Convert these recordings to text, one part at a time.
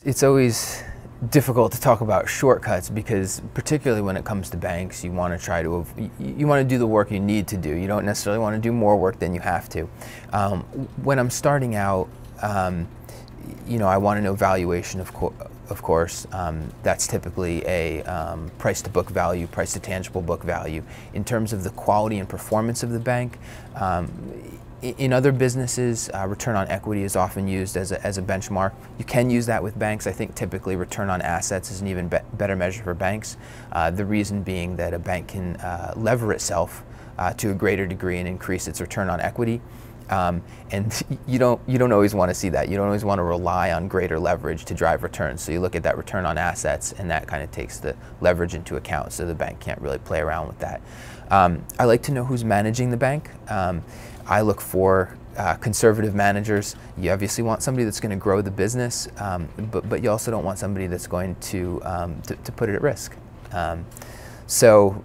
It's always difficult to talk about shortcuts because particularly when it comes to banks, you want to do the work you need to do. You don't necessarily want to do more work than you have to. When I'm starting out, I want to know valuation, of course. That's typically a price to book value, price to tangible book value. In terms of the quality and performance of the bank, in other businesses, return on equity is often used as a benchmark. You can use that with banks. I think typically return on assets is an even better measure for banks. The reason being that a bank can lever itself to a greater degree and increase its return on equity. And you don't always want to see that. You don't always want to rely on greater leverage to drive returns. So you look at that return on assets, and that kind of takes the leverage into account. So the bank can't really play around with that. I like to know who's managing the bank. I look for conservative managers. You obviously want somebody that's going to grow the business, but you also don't want somebody that's going to put it at risk. So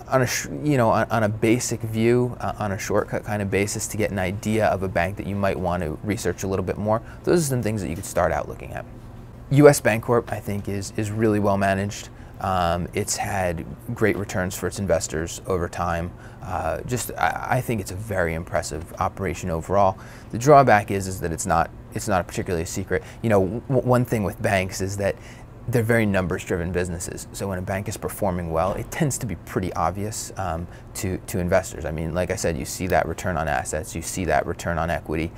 on a basic view, on a shortcut kind of basis to get an idea of a bank that you might want to research a little bit more, those are some things that you could start out looking at. US Bancorp, I think, is really well managed. It's had great returns for its investors over time. I think it's a very impressive operation overall. The drawback is that it's not a particularly secret. One thing with banks is that they're very numbers-driven businesses. So when a bank is performing well, it tends to be pretty obvious to investors. I mean, like I said, you see that return on assets, you see that return on equity,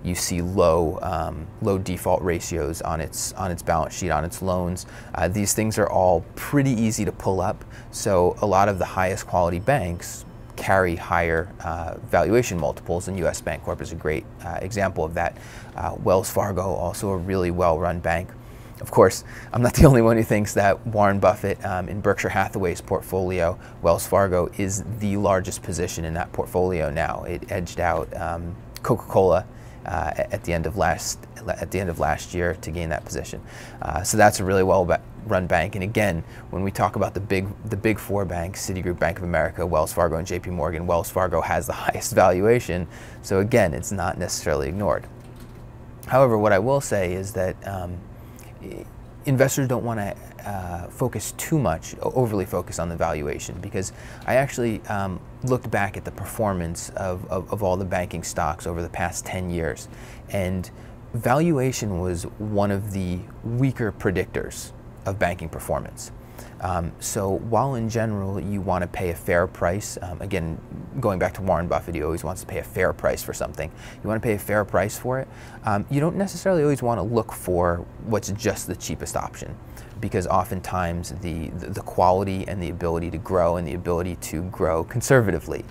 you see low default ratios on its balance sheet, on its loans. These things are all pretty easy to pull up. So a lot of the highest quality banks carry higher valuation multiples, and US Bancorp is a great example of that. Wells Fargo, also a really well-run bank. Of course, I'm not the only one who thinks that Warren Buffett, in Berkshire Hathaway's portfolio, Wells Fargo is the largest position in that portfolio now. It edged out Coca-Cola at the end of last year to gain that position. So that's a really well-run bank. And again, when we talk about the big four banks, Citigroup, Bank of America, Wells Fargo, and JP Morgan, Wells Fargo has the highest valuation. So again, it's not necessarily ignored. However, what I will say is that investors don't want to overly focus on the valuation, because I actually looked back at the performance of all the banking stocks over the past 10 years, and valuation was one of the weaker predictors of banking performance. So while in general you want to pay a fair price, again, going back to Warren Buffett, he always wants to pay a fair price for something. You want to pay a fair price for it. You don't necessarily always want to look for what's just the cheapest option, because oftentimes the quality and the ability to grow and the ability to grow conservatively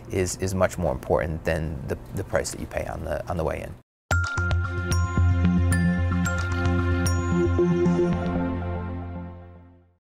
is much more important than the price that you pay on the way in.